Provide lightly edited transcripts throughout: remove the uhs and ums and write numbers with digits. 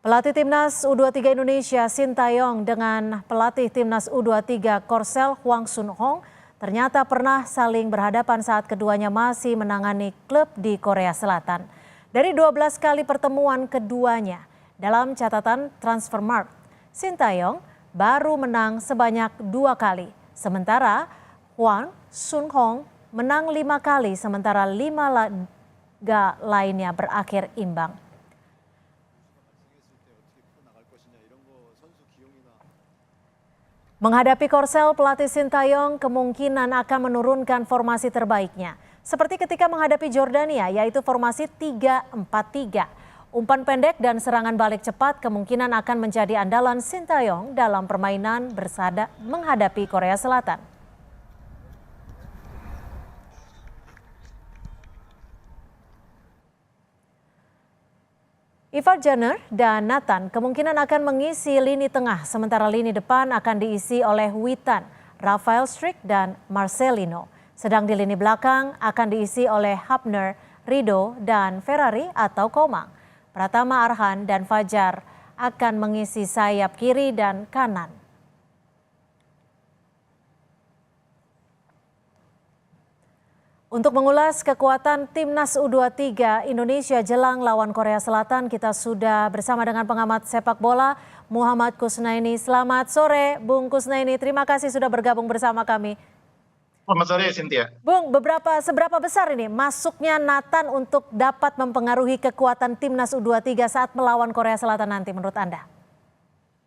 Pelatih Timnas U23 Indonesia Sintayong dengan pelatih Timnas U23 Korsel Hwang Sun-hong ternyata pernah saling berhadapan saat keduanya masih menangani klub di Korea Selatan. Dari 12 kali pertemuan keduanya dalam catatan Transfermarkt, Sintayong baru menang sebanyak 2 kali. Sementara Hwang Sun-hong menang 5 kali sementara 5 laga lainnya berakhir imbang. Menghadapi Korsel, pelatih Sintayong kemungkinan akan menurunkan formasi terbaiknya. Seperti ketika menghadapi Jordania, yaitu formasi 3-4-3. Umpan pendek dan serangan balik cepat kemungkinan akan menjadi andalan Sintayong dalam permainan menghadapi Korea Selatan. Ivar Jenner dan Nathan kemungkinan akan mengisi lini tengah, sementara lini depan akan diisi oleh Witan, Rafael Struijk, dan Marcelino. Sedang di lini belakang akan diisi oleh Hapner, Rido, dan Ferrari atau Komang. Pratama Arhan dan Fajar akan mengisi sayap kiri dan kanan. Untuk mengulas kekuatan Timnas U23 Indonesia jelang lawan Korea Selatan, kita sudah bersama dengan pengamat sepak bola Muhammad Kusnaini. Selamat sore, Bung Kusnaini. Terima kasih sudah bergabung bersama kami. Selamat sore, Cynthia. Bung, seberapa besar ini masuknya Nathan untuk dapat mempengaruhi kekuatan Timnas U23 saat melawan Korea Selatan nanti menurut Anda?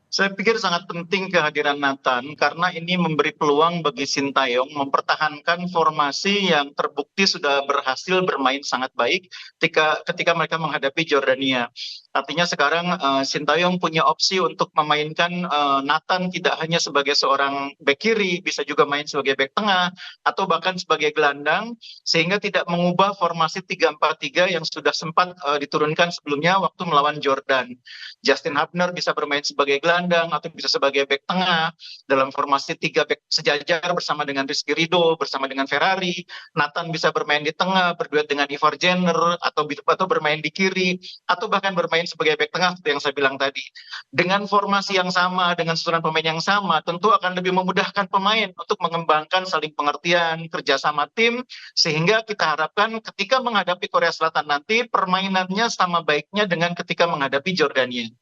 Saya pikir sangat penting kehadiran Nathan karena ini memberi peluang bagi Sintayong mempertahankan formasi yang terbukti sudah berhasil bermain sangat baik ketika mereka menghadapi Jordania. Artinya sekarang Sintayong punya opsi untuk memainkan Nathan tidak hanya sebagai seorang bek kiri, bisa juga main sebagai bek tengah atau bahkan sebagai gelandang sehingga tidak mengubah formasi 3-4-3 yang sudah sempat diturunkan sebelumnya waktu melawan Jordan. Justin Hapner bisa bermain sebagai gelandang atau bisa sebagai bek tengah dalam formasi 3 bek sejajar bersama dengan Rizky Ridho, bersama dengan Ferrari. Nathan bisa bermain di tengah berduet dengan Ivar Jenner atau bermain di kiri atau bahkan bermain sebagai bek tengah seperti yang saya bilang tadi. Dengan formasi yang sama, dengan susunan pemain yang sama, tentu akan lebih memudahkan pemain untuk mengembangkan saling pengertian, kerjasama tim, sehingga kita harapkan ketika menghadapi Korea Selatan nanti permainannya sama baiknya dengan ketika menghadapi Jordania.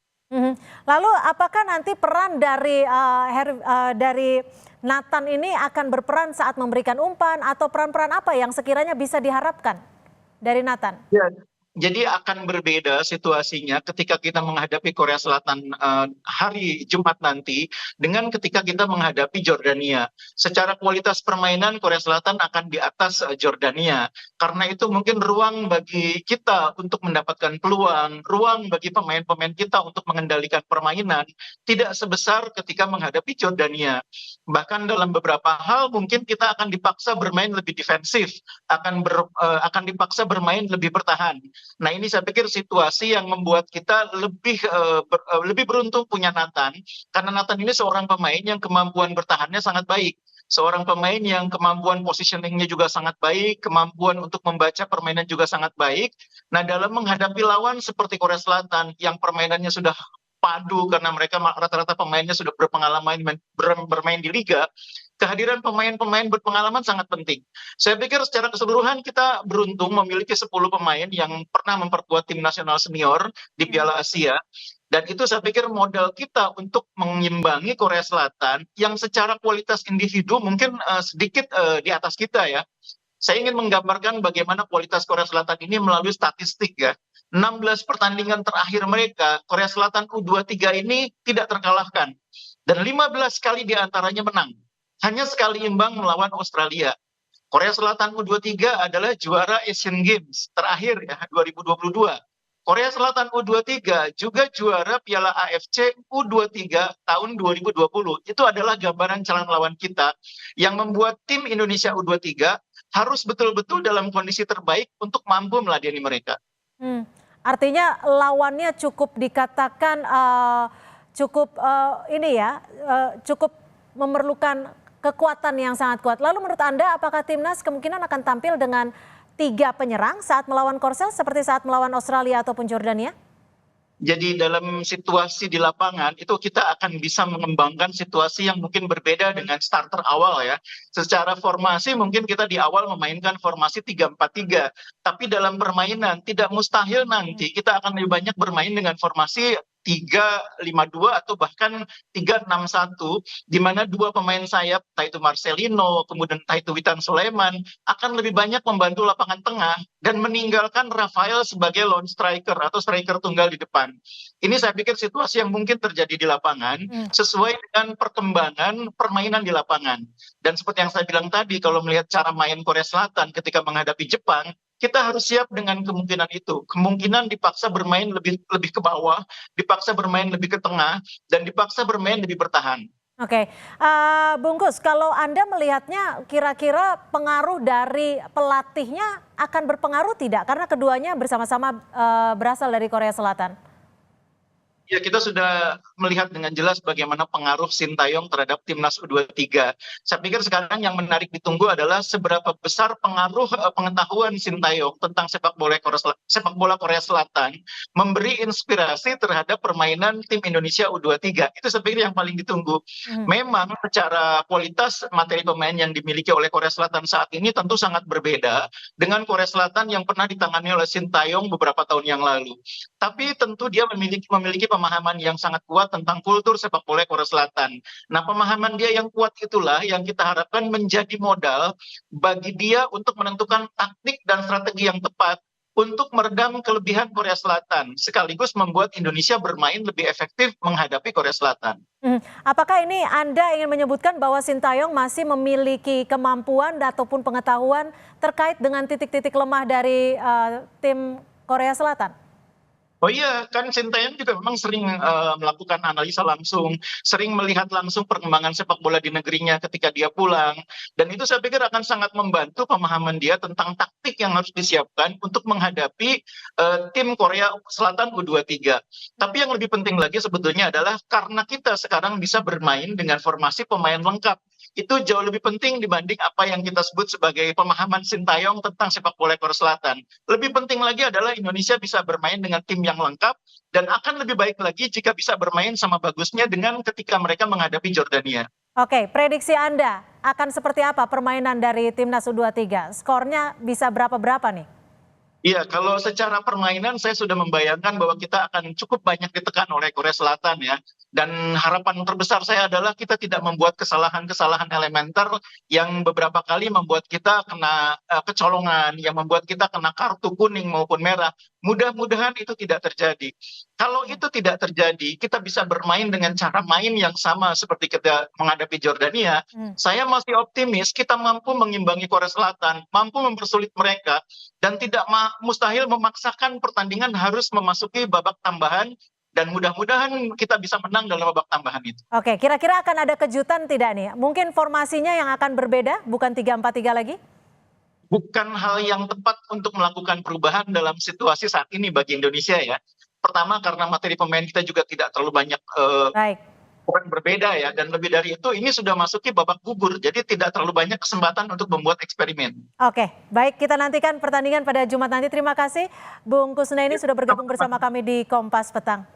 Lalu apakah nanti peran dari Nathan ini akan berperan saat memberikan umpan atau peran-peran apa yang sekiranya bisa diharapkan dari Nathan? Ya, jadi akan berbeda situasinya ketika kita menghadapi Korea Selatan hari Jumat nanti dengan ketika kita menghadapi Jordania. Secara kualitas permainan Korea Selatan akan di atas Jordania. Karena itu mungkin ruang bagi kita untuk mendapatkan peluang, ruang bagi pemain-pemain kita untuk mengendalikan permainan tidak sebesar ketika menghadapi Jordania. Bahkan dalam beberapa hal mungkin kita akan dipaksa bermain lebih defensif, akan dipaksa bermain lebih bertahan. Nah, ini saya pikir situasi yang membuat kita lebih beruntung punya Nathan, karena Nathan ini seorang pemain yang kemampuan bertahannya sangat baik. Seorang pemain yang kemampuan positioningnya juga sangat baik, kemampuan untuk membaca permainan juga sangat baik. Nah, dalam menghadapi lawan seperti Korea Selatan yang permainannya sudah padu karena mereka rata-rata pemainnya sudah berpengalaman bermain di liga, kehadiran pemain-pemain berpengalaman sangat penting. Saya pikir secara keseluruhan kita beruntung memiliki 10 pemain yang pernah memperkuat tim nasional senior di Piala Asia. Dan itu saya pikir modal kita untuk mengimbangi Korea Selatan yang secara kualitas individu mungkin sedikit di atas kita ya. Saya ingin menggambarkan bagaimana kualitas Korea Selatan ini melalui statistik ya. 16 pertandingan terakhir mereka, Korea Selatan U23 ini tidak terkalahkan. Dan 15 kali diantaranya menang. Hanya sekali imbang melawan Australia. Korea Selatan U23 adalah juara Asian Games terakhir ya 2022. Korea Selatan U23 juga juara Piala AFC U23 tahun 2020. Itu adalah gambaran calon lawan kita yang membuat tim Indonesia U23 harus betul-betul dalam kondisi terbaik untuk mampu meladeni mereka. Artinya lawannya cukup dikatakan cukup memerlukan kekuatan yang sangat kuat. Lalu menurut Anda apakah Timnas kemungkinan akan tampil dengan 3 penyerang saat melawan Korsel seperti saat melawan Australia ataupun Jordania? Jadi dalam situasi di lapangan itu kita akan bisa mengembangkan situasi yang mungkin berbeda dengan starter awal ya. Secara formasi mungkin kita di awal memainkan formasi 3-4-3, tapi dalam permainan tidak mustahil nanti kita akan lebih banyak bermain dengan formasi 3-5-2 atau bahkan 3-6-1, di mana dua pemain sayap, entah itu Marcelino, kemudian entah itu Witan Sulaiman, akan lebih banyak membantu lapangan tengah dan meninggalkan Rafael sebagai lone striker atau striker tunggal di depan. Ini saya pikir situasi yang mungkin terjadi di lapangan sesuai dengan perkembangan permainan di lapangan. Dan seperti yang saya bilang tadi, kalau melihat cara main Korea Selatan ketika menghadapi Jepang, kita harus siap dengan kemungkinan itu. Kemungkinan dipaksa bermain lebih ke bawah, dipaksa bermain lebih ke tengah, dan dipaksa bermain lebih bertahan. Oke, Bungkus, kalau Anda melihatnya kira-kira pengaruh dari pelatihnya akan berpengaruh tidak? Karena keduanya bersama-sama berasal dari Korea Selatan. Ya, kita sudah melihat dengan jelas bagaimana pengaruh Sintayong terhadap timnas U23. Saya pikir sekarang yang menarik ditunggu adalah seberapa besar pengaruh pengetahuan Sintayong tentang sepak bola Korea Selatan memberi inspirasi terhadap permainan tim Indonesia U23. Itu saya pikir yang paling ditunggu. Memang secara kualitas materi pemain yang dimiliki oleh Korea Selatan saat ini tentu sangat berbeda dengan Korea Selatan yang pernah ditangani oleh Sintayong beberapa tahun yang lalu. Tapi tentu dia memiliki pemahaman yang sangat kuat tentang kultur sepak bola Korea Selatan. Nah, pemahaman dia yang kuat itulah yang kita harapkan menjadi modal bagi dia untuk menentukan taktik dan strategi yang tepat untuk meredam kelebihan Korea Selatan, sekaligus membuat Indonesia bermain lebih efektif menghadapi Korea Selatan. Apakah ini Anda ingin menyebutkan bahwa Sintayong masih memiliki kemampuan ataupun pengetahuan terkait dengan titik-titik lemah dari tim Korea Selatan? Oh iya, kan Sintayong juga memang sering melakukan analisa langsung, sering melihat langsung perkembangan sepak bola di negerinya ketika dia pulang. Dan itu saya pikir akan sangat membantu pemahaman dia tentang taktik yang harus disiapkan untuk menghadapi tim Korea Selatan U23. Tapi yang lebih penting lagi sebetulnya adalah karena kita sekarang bisa bermain dengan formasi pemain lengkap. Itu jauh lebih penting dibanding apa yang kita sebut sebagai pemahaman Sintayong tentang sepak bola Korea Selatan. Lebih penting lagi adalah Indonesia bisa bermain dengan tim yang lengkap dan akan lebih baik lagi jika bisa bermain sama bagusnya dengan ketika mereka menghadapi Jordania. Oke, prediksi Anda akan seperti apa permainan dari timnas U23? Skornya bisa berapa-berapa nih? Iya, kalau secara permainan saya sudah membayangkan bahwa kita akan cukup banyak ditekan oleh Korea Selatan ya. Dan harapan terbesar saya adalah kita tidak membuat kesalahan-kesalahan elementer yang beberapa kali membuat kita kena kecolongan, yang membuat kita kena kartu kuning maupun merah. Mudah-mudahan itu tidak terjadi. Kalau itu tidak terjadi, kita bisa bermain dengan cara main yang sama seperti kita menghadapi Jordania. Saya masih optimis kita mampu mengimbangi Korea Selatan, mampu mempersulit mereka, dan tidak mustahil memaksakan pertandingan harus memasuki babak tambahan, dan mudah-mudahan kita bisa menang dalam babak tambahan itu. Oke, kira-kira akan ada kejutan tidak nih? Mungkin formasinya yang akan berbeda, bukan 3-4-3 lagi? Bukan hal yang tepat untuk melakukan perubahan dalam situasi saat ini bagi Indonesia ya. Pertama karena materi pemain kita juga tidak terlalu banyak Baik. orang berbeda ya, dan lebih dari itu ini sudah masuki babak gugur, jadi tidak terlalu banyak kesempatan untuk membuat eksperimen. Oke, baik, kita nantikan pertandingan pada Jumat nanti. Terima kasih Bung Kusnaini sudah bergabung bersama kami di Kompas Petang.